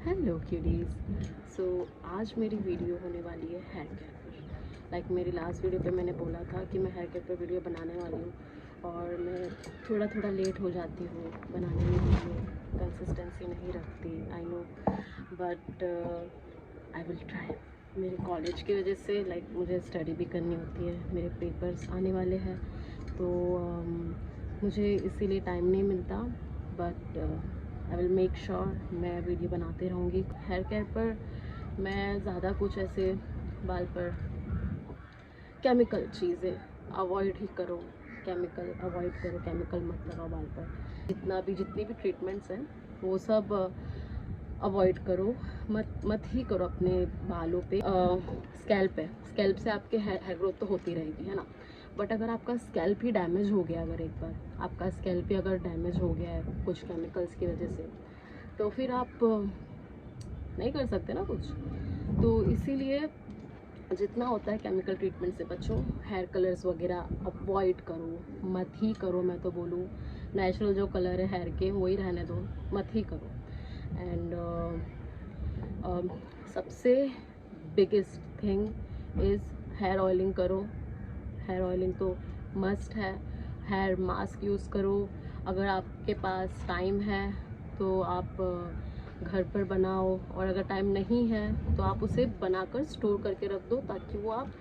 Hello क्यूडीज़। सो आज मेरी video होने वाली है हेयर केयर पर। मेरी लास्ट वीडियो पे मैंने बोला था कि मैं हेयर केयर पर वीडियो बनाने वाली हूँ और मैं थोड़ा थोड़ा लेट हो जाती हूँ बनाने में वीडियो, कंसिस्टेंसी नहीं रखती, I know, but I will try. मेरे कॉलेज की वजह से मुझे स्टडी भी करनी होती है, मेरे पेपर्स आने वाले हैं, तो मुझे इसीलिए टाइम नहीं मिलता, but I will make sure मैं वीडियो बनाते रहूँगी। हेयर केयर पर मैं ज़्यादा कुछ ऐसे बाल पर केमिकल चीज़ें अवॉइड ही करो, केमिकल अवॉइड करो, केमिकल मत लगाओ बाल पर। जितनी भी ट्रीटमेंट्स हैं वो सब अवॉइड करो, मत ही करो अपने बालों पे। स्कैल्प से आपके हेयर ग्रोथ तो होती रहेगी, है ना, बट अगर आपका स्कैल्प ही डैमेज हो गया, अगर एक बार आपका स्कैल्प ही अगर डैमेज हो गया है कुछ केमिकल्स की वजह से, तो फिर आप नहीं कर सकते ना कुछ। तो इसीलिए जितना होता है केमिकल ट्रीटमेंट से बचो, हेयर कलर्स वगैरह अवॉइड करो, मत ही करो। मैं तो बोलूँ नेचुरल जो कलर है हेयर के वही रहने दो, मत ही करो। एंड सबसे biggest thing is here oiling करो। हेयर ऑयलिंग तो मस्ट है। हेयर मास्क यूज़ करो, अगर आपके पास टाइम है तो आप घर पर बनाओ, और अगर टाइम नहीं है तो आप उसे बनाकर स्टोर करके रख दो, ताकि वो आप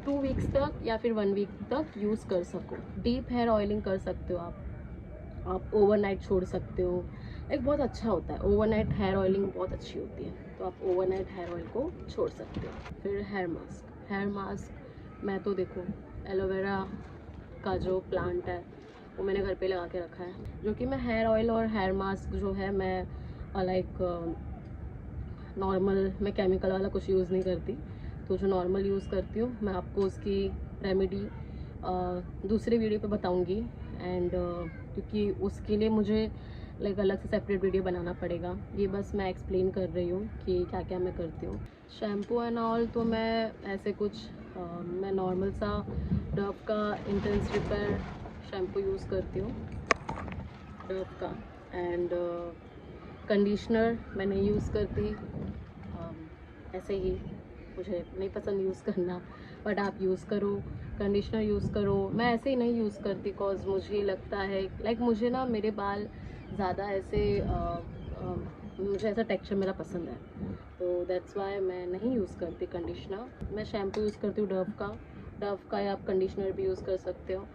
2 वीक्स तक या फिर 1 वीक तक यूज़ कर सको। डीप हेयर ऑयलिंग कर सकते हो आप ओवरनाइट छोड़ सकते हो। एक बहुत अच्छा होता है ओवरनाइट हेयर ऑयलिंग, बहुत अच्छी होती है, तो आप ओवरनाइट हेयर ऑयल को छोड़ सकते हो। फिर हेयर मास्क मैं तो देखो एलोवेरा का जो प्लांट है वो मैंने घर पे लगा के रखा है, जो कि मैं हेयर ऑयल और हेयर मास्क जो है मैं नॉर्मल, मैं केमिकल वाला कुछ यूज़ नहीं करती। तो जो नॉर्मल यूज़ करती हूँ मैं आपको उसकी रेमेडी दूसरे वीडियो पे बताऊँगी। एंड क्योंकि उसके लिए मुझे अलग से सेपरेट वीडियो बनाना पड़ेगा, ये बस मैं एक्सप्लेन कर रही हूँ कि क्या क्या मैं करती हूँ। शैम्पू एंड ऑल तो मैं ऐसे कुछ मैं नॉर्मल सा डव का इंटेंस रिपेयर शैम्पू यूज़ करती हूँ, डव का। एंड कंडीशनर मैं नहीं यूज़ करती, ऐसे ही मुझे नहीं पसंद यूज़ करना, बट आप यूज़ करो, कंडीशनर यूज़ करो। मैं ऐसे ही नहीं यूज़ करती कॉज मुझे लगता है मुझे ना मेरे बाल ज़्यादा ऐसे मुझे ऐसा टेक्सचर मेरा पसंद है, तो दैट्स वाई मैं नहीं यूज़ करती कंडीशनर। मैं शैम्पू यूज़ करती हूँ डव का या आप कंडीशनर भी यूज़ कर सकते हो।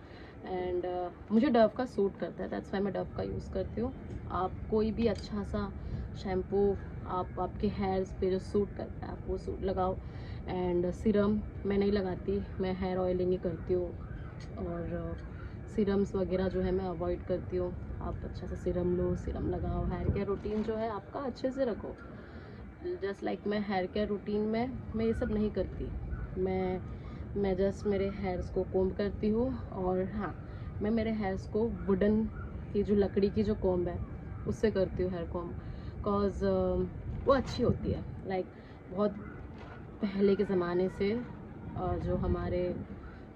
एंड मुझे डव का सूट करता है, दैट्स वाई मैं डव का यूज़ करती हूँ। आप कोई भी अच्छा सा शैम्पू आप आपके हेयर्स पे जो सूट करता है आप वो सूट लगाओ। एंड सिरम मैं नहीं लगाती, मैं हेयर ऑयलिंग ही करती हूँ, और सिरम्स वगैरह जो है मैं अवॉइड करती हूँ। आप अच्छा सा सिरम लो, सिरम लगाओ, हेयर केयर रूटीन जो है आपका अच्छे से रखो। जस्ट मैं हेयर केयर रूटीन में मैं ये सब नहीं करती, मैं जस्ट मेरे हेयर्स को कोम्ब करती हूँ। और हाँ, मैं मेरे हेयर्स को वुडन की जो लकड़ी की जो कोम्ब है उससे करती हूँ हेयर कोम्ब, कॉज वो अच्छी होती है। बहुत पहले के ज़माने से जो हमारे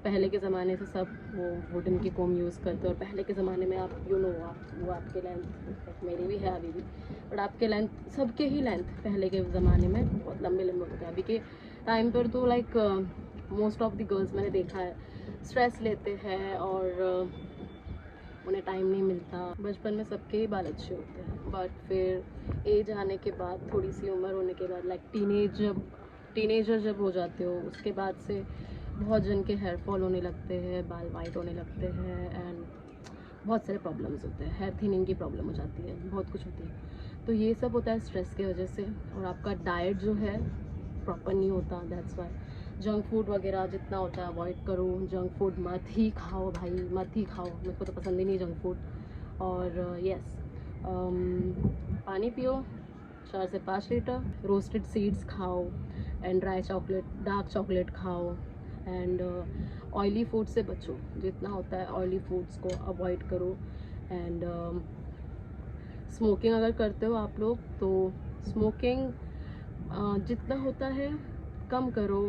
पहले के ज़माने से सब वो वुडन की कोम यूज़ करते हैं, और पहले के ज़माने में आप वो आपके लेंथ मेरी भी है अभी भी, बट आपके लेंथ सबके ही लेंथ पहले के ज़माने में बहुत लंबे लंबे होते हैं। अभी के टाइम पर तो मोस्ट ऑफ द गर्ल्स मैंने देखा है स्ट्रेस लेते हैं और उन्हें टाइम नहीं मिलता। बचपन में सबके ही बाल अच्छे होते हैं, बट फिर एज आने के बाद, थोड़ी सी उम्र होने के बाद टीनेजर जब हो जाते हो उसके बाद से बहुत जन के हेयर फॉल होने लगते हैं, बाल वाइट होने लगते हैं, एंड बहुत सारे प्रॉब्लम्स होते हैं, हेयर थिनिंग की प्रॉब्लम हो जाती है, बहुत कुछ होती है। तो ये सब होता है स्ट्रेस की वजह से, और आपका डाइट जो है प्रॉपर नहीं होता, दैट्स वाई। जंक फूड वगैरह जितना होता है अवॉइड करो, जंक फूड मत ही खाओ भाई, मत ही खाओ, मेरे को तो पसंद ही नहीं जंक फूड। और यस, पानी पियो 4 से 5 लीटर, रोस्टेड सीड्स खाओ, एंड डार्क चॉकलेट खाओ। एंड ऑयली फूड से बचो, जितना होता है ऑयली फूड्स को अवॉइड करो। एंड स्मोकिंग अगर करते हो आप लोग तो स्मोकिंग जितना होता है कम करो।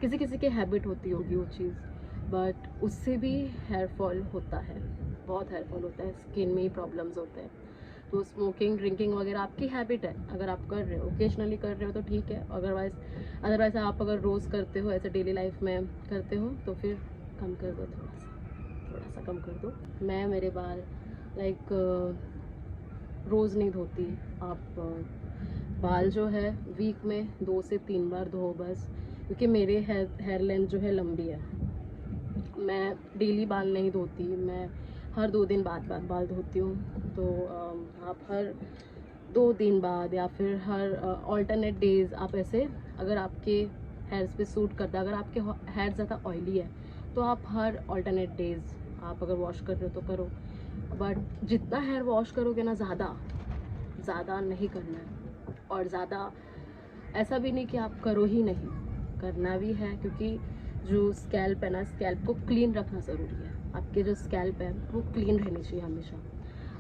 किसी किसी की हैबिट होती होगी वो चीज़, बट उससे भी हेयर फॉल होता है, बहुत हेयर फॉल होता है, स्किन में ही प्रॉब्लम्स होते हैं। तो स्मोकिंग ड्रिंकिंग वगैरह आपकी हैबिट है, अगर आप कर रहे हो, ओकेजनली कर रहे हो तो ठीक है, अदरवाइज आप अगर रोज़ करते हो, ऐसे डेली लाइफ में करते हो तो फिर कम कर दो, थोड़ा सा कम कर दो। मैं मेरे बाल लाइक रोज़ नहीं धोती। आप बाल जो है वीक में 2 से 3 बार धो बस, क्योंकि मेरे हेयर लेंथ जो है लंबी है। मैं डेली बाल नहीं धोती, मैं हर 2 दिन बाद बाल धोती हूँ। तो आप हर 2 दिन बाद या फिर हर ऑल्टरनेट डेज आप ऐसे, अगर आपके हेयर्स पे सूट करता है, अगर आपके हेयर ज़्यादा ऑयली है तो आप हर ऑल्टरनेट डेज आप अगर वॉश कर रहे हो तो करो। बट जितना हेयर वॉश करोगे ना, ज़्यादा नहीं करना है। और ज़्यादा ऐसा भी नहीं कि आप करो ही नहीं, करना भी है, क्योंकि जो स्कैल्प है ना, स्कैल्प को क्लीन रखना ज़रूरी है। आपके जो स्कैल्प है वो क्लीन रहनी चाहिए हमेशा।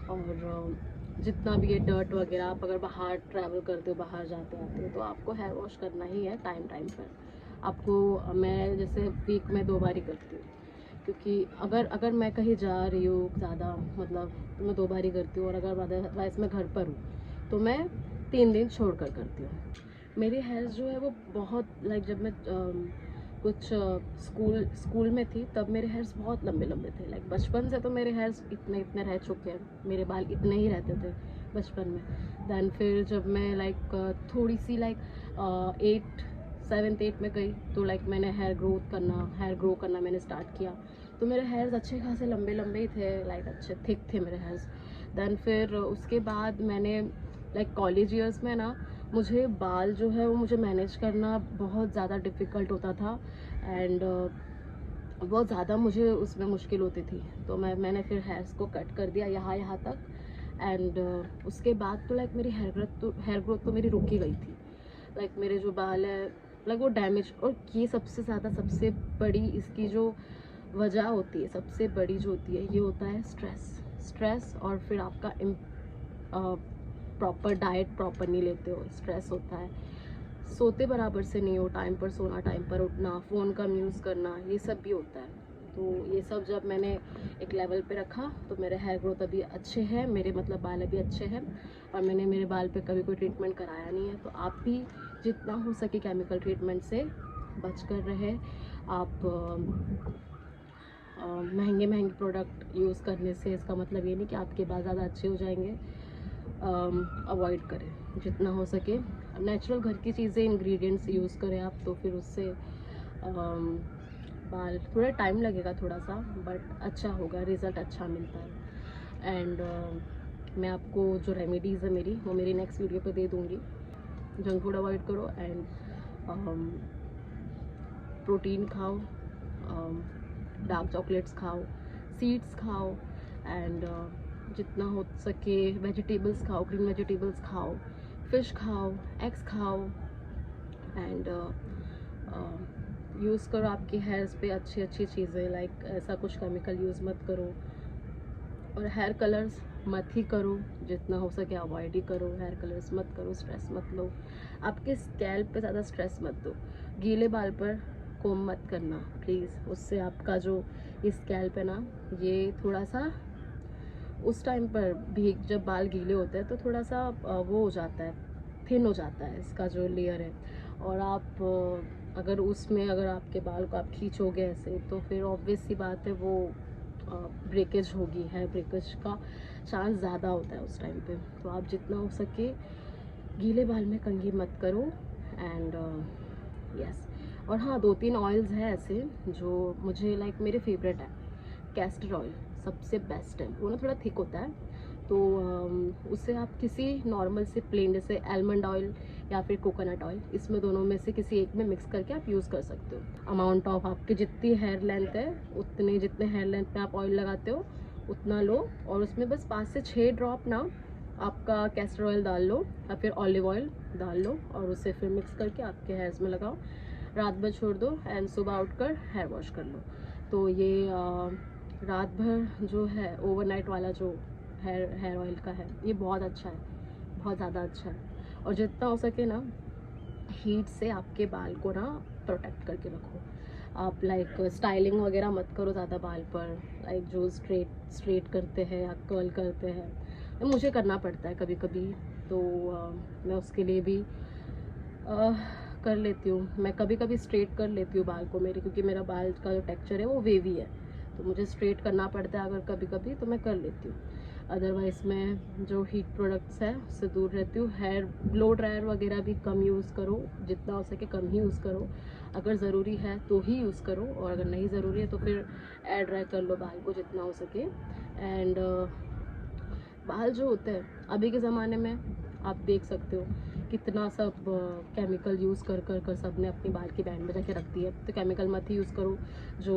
और जितना भी ये डर्ट वगैरह, आप अगर बाहर ट्रैवल करते हो, बाहर जाते आते हो, तो आपको हेयर वॉश करना ही है टाइम टाइम पर। आपको मैं जैसे वीक में 2 बार ही करती हूँ, क्योंकि अगर मैं कहीं जा रही हूँ ज़्यादा, मतलब तो मैं 2 बार ही करती हूँ। और अगर अदरवाइज मैं घर पर हूँ तो मैं 3 दिन छोड़ कर करती हूँ। मेरे हेयर्स जो है वो बहुत लाइक, जब मैं कुछ स्कूल में थी तब मेरे हेयर्स बहुत लंबे लंबे थे। लाइक बचपन से तो मेरे हेयर्स इतने रह चुके हैं, मेरे बाल इतने ही रहते थे बचपन में। दैन फिर जब मैं लाइक थोड़ी सी लाइक 7th 8th में गई तो लाइक मैंने हेयर ग्रो करना मैंने स्टार्ट किया। तो मेरे हेयर्स अच्छे खासे लंबे लंबे ही थे, लाइक अच्छे थिक थे मेरे हेयर्स। दैन फिर उसके बाद मैंने लाइक कॉलेज ईयर्स में ना, मुझे बाल जो है वो मुझे मैनेज करना बहुत ज़्यादा डिफ़िकल्ट होता था। एंड बहुत ज़्यादा मुझे उसमें मुश्किल होती थी। तो मैंने फिर हेयर्स को कट कर दिया यहाँ तक। एंड उसके बाद तो लाइक मेरी हेयर ग्रोथ तो मेरी रुक ही गई थी। लाइक मेरे जो बाल है लाइक वो डैमेज। और ये सबसे बड़ी इसकी जो वजह होती है, सबसे बड़ी जो होती है, ये होता है स्ट्रेस। और फिर आपका प्रॉपर डाइट प्रॉपर नहीं लेते हो, स्ट्रेस होता है, सोते बराबर से नहीं हो, टाइम पर सोना, टाइम पर उठना, फ़ोन कम यूज़ करना, ये सब भी होता है। तो ये सब जब मैंने एक लेवल पे रखा तो मेरे हेयर ग्रोथ अभी अच्छे हैं, मेरे मतलब बाल अभी अच्छे हैं। और मैंने मेरे बाल पे कभी कोई ट्रीटमेंट कराया नहीं है। तो आप भी जितना हो सके केमिकल ट्रीटमेंट से बच कर रहे। आप महंगे प्रोडक्ट यूज़ करने से इसका मतलब ये नहीं कि आपके बाल ज़्यादा अच्छे हो जाएंगे। अवॉइड करें जितना हो सके, नेचुरल घर की चीज़ें, इंग्रेडिएंट्स यूज़ करें आप, तो फिर उससे बाल, थोड़ा टाइम लगेगा थोड़ा सा, बट अच्छा होगा, रिज़ल्ट अच्छा मिलता है। एंड मैं आपको जो रेमेडीज़ है मेरी, वो मेरी नेक्स्ट वीडियो पे दे दूँगी। जंक फूड अवॉइड करो एंड प्रोटीन खाओ, डार्क चॉकलेट्स खाओ, सीड्स खाओ, एंड जितना हो सके वेजिटेबल्स खाओ, ग्रीन वेजिटेबल्स खाओ, फिश खाओ, एग्स खाओ। एंड यूज़ करो आपके हेयर्स पे अच्छी चीज़ें, लाइक ऐसा कुछ केमिकल यूज़ मत करो। और हेयर कलर्स मत ही करो, जितना हो सके अवॉइड ही करो। हेयर कलर्स मत करो, स्ट्रेस मत लो, आपके स्कैल्प पे ज़्यादा स्ट्रेस मत दो। गीले बाल पर कोम मत करना प्लीज़, उससे आपका जो ये स्कैल्प है ना, ये थोड़ा सा उस टाइम पर भी, जब बाल गीले होते हैं तो थोड़ा सा वो हो जाता है, थिन हो जाता है इसका जो लेयर है। और आप अगर आपके बाल को आप खींचोगे ऐसे, तो फिर ऑब्वियस सी बात है वो ब्रेकेज होगी, हेयर ब्रेकेज का चांस ज़्यादा होता है उस टाइम पे। तो आप जितना हो सके गीले बाल में कंघी मत करो। एंड यस, और हाँ 2-3 ऑयल्स हैं ऐसे जो मुझे लाइक मेरे फेवरेट है। कैस्टर ऑयल सबसे बेस्ट है, वो ना थोड़ा थिक होता है, तो उससे आप किसी नॉर्मल से प्लेन, जैसे आलमंड ऑयल या फिर कोकोनट ऑयल, इसमें दोनों में से किसी एक में मिक्स करके आप यूज़ कर सकते हो। अमाउंट ऑफ आपकी जितनी हेयर लेंथ है, जितने हेयर लेंथ में आप ऑयल लगाते हो उतना लो, और उसमें बस 5 से 6 ड्रॉप ना आपका कैस्टर ऑयल डाल लो या फिर ऑलिव ऑयल डाल लो, और उसे फिर मिक्स करके आपके हेयर्स में लगाओ, रात भर छोड़ दो एंड सुबह उठकर हेयर वॉश कर लो। तो ये रात भर जो है ओवरनाइट वाला जो हेयर ऑयल का है, ये बहुत अच्छा है, बहुत ज़्यादा अच्छा है। और जितना हो सके ना हीट से आपके बाल को ना प्रोटेक्ट करके रखो। आप लाइक स्टाइलिंग वगैरह मत करो ज़्यादा बाल पर, लाइक जो स्ट्रेट करते हैं या कर्ल करते हैं, मुझे करना पड़ता है कभी कभी, तो मैं उसके लिए भी कर लेती हूँ। मैं कभी कभी स्ट्रेट कर लेती हूँ बाल को मेरे, क्योंकि मेरा बाल का जो टेक्सचर है वो वेवी है, तो मुझे स्ट्रेट करना पड़ता है अगर कभी कभी, तो मैं कर लेती हूँ। अदरवाइज़ मैं जो हीट प्रोडक्ट्स है उससे दूर रहती हूँ। हेयर ब्लो ड्रायर वगैरह भी कम यूज़ करो, जितना हो सके कम ही यूज़ करो। अगर ज़रूरी है तो ही यूज़ करो, और अगर नहीं ज़रूरी है तो फिर एयर ड्राई कर लो बाल को जितना हो सके। एंड बाल जो होते हैं अभी के ज़माने में आप देख सकते हो कितना सब केमिकल यूज़ कर सब ने अपनी बाल की बैंड बजा के रख दी है। तो केमिकल मत ही यूज़ करो। जो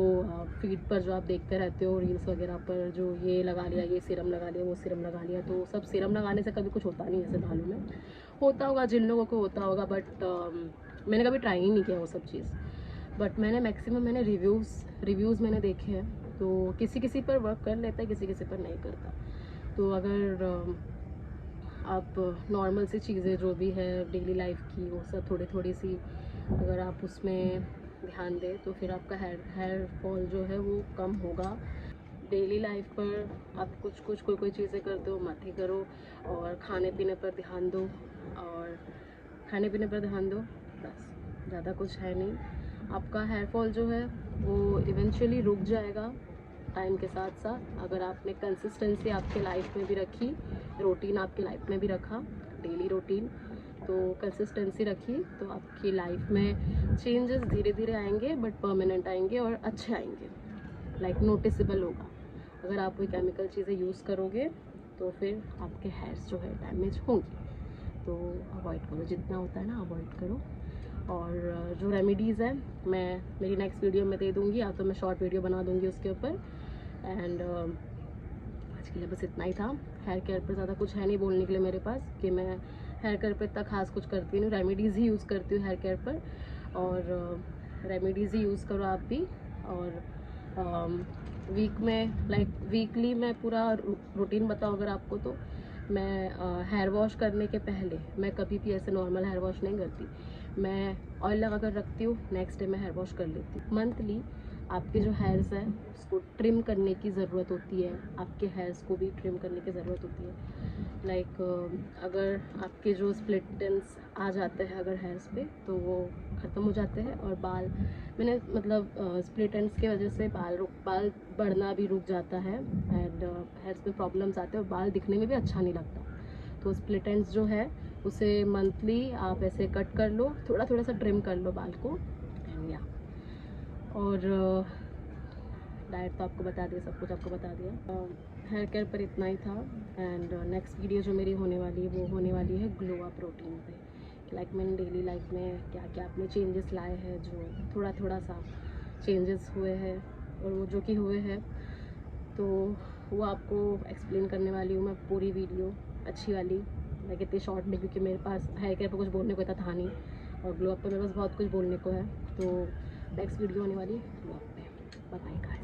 फीड पर जो आप देखते रहते हो रील्स वगैरह पर, जो ये लगा लिया, ये सीरम लगा लिया, वो सीरम लगा लिया, तो सब सीरम लगाने से कभी कुछ होता नहीं है ऐसे बालों में। होता होगा जिन लोगों को होता होगा, बट मैंने कभी ट्राई ही नहीं किया वो सब चीज़। बट मैंने मैक्सिमम मैंने रिव्यूज़ मैंने देखे हैं, तो किसी किसी पर वर्क कर लेता है, किसी किसी पर नहीं करता। तो अगर आप नॉर्मल सी चीज़ें जो भी है डेली लाइफ की, वो सब थोड़ी थोड़ी सी अगर आप उसमें ध्यान दें तो फिर आपका हेयर फॉल जो है वो कम होगा। डेली लाइफ पर आप कुछ कोई चीज़ें करते हो मत ही करो, और खाने पीने पर ध्यान दो, और खाने पीने पर ध्यान दो, बस ज़्यादा कुछ है नहीं। आपका हेयर फॉल जो है वो इवेंचुअली रुक जाएगा टाइम के साथ साथ, अगर आपने कंसिस्टेंसी आपके लाइफ में भी रखी, रूटीन आपकी लाइफ में भी रखा, डेली रूटीन, तो कंसिस्टेंसी रखी, तो आपकी लाइफ में चेंजेस धीरे धीरे आएंगे, बट परमानेंट आएंगे और अच्छे आएंगे, लाइक नोटिसेबल होगा। अगर आप कोई केमिकल चीज़ें यूज़ करोगे तो फिर आपके हेयर्स जो है डैमेज होंगे, तो अवॉइड करो, जितना होता है ना अवॉइड करो। और जो रेमेडीज़ है मैं मेरी नेक्स्ट वीडियो में दे दूँगी, या तो मैं शॉर्ट वीडियो बना दूँगी उसके ऊपर। एंड आज के लिए बस इतना ही था। हेयर केयर पर ज़्यादा कुछ है नहीं बोलने के लिए मेरे पास, कि मैं हेयर केयर पर इतना खास कुछ करती नहीं, रेमेडीज़ ही यूज़ करती हूँ हेयर केयर पर, और रेमेडीज़ ही यूज़ करो आप भी। और वीक में लाइक वीकली मैं पूरा रूटीन बताऊँ अगर आपको, तो मैं हेयर वॉश करने के पहले मैं कभी भी ऐसे नॉर्मल हेयर वॉश नहीं करती। मैं ऑयल लगा कर रखती हूँ, नेक्स्ट डे मैं हेयर वॉश कर लेती हूँ। मंथली आपके जो हेयर्स हैं उसको ट्रिम करने की ज़रूरत होती है, आपके हेयर्स को भी ट्रिम करने की ज़रूरत होती है। लाइक अगर आपके जो स्प्लिट एंड्स आ जाते हैं अगर हेयर्स पे, तो वो ख़त्म हो जाते हैं, और बाल मैंने मतलब स्प्लिट एंड्स की वजह से बाल बढ़ना भी रुक जाता है, एंड हेयर्स में प्रॉब्लम्स आते हैं और बाल दिखने में भी अच्छा नहीं लगता। तो स्प्लिट एंड्स जो है उसे मंथली आप ऐसे कट कर लो, थोड़ा थोड़ा सा ट्रिम कर लो बाल को, एंड या और डाइट तो आपको बता दिया, सब कुछ आपको बता दिया। हेयर केयर पर इतना ही था। एंड नेक्स्ट वीडियो जो मेरी होने वाली है वो होने वाली है ग्लो अप रूटीन पे, लाइक मैंने डेली लाइफ में क्या क्या अपने चेंजेस लाए हैं, जो थोड़ा थोड़ा सा चेंजेस हुए हैं, और वो जो कि हुए हैं तो वो आपको एक्सप्लेन करने वाली हूँ मैं, पूरी वीडियो अच्छी वाली। लाइक इतनी शॉर्ट नहीं, क्योंकि मेरे पास हेयर केयर पर कुछ बोलने को इतना था नहीं, और ग्लो अप पर मेरे पास बहुत कुछ बोलने को है। तो नेक्स्ट वीडियो होने वाली ग्लो अप पे। Bye bye.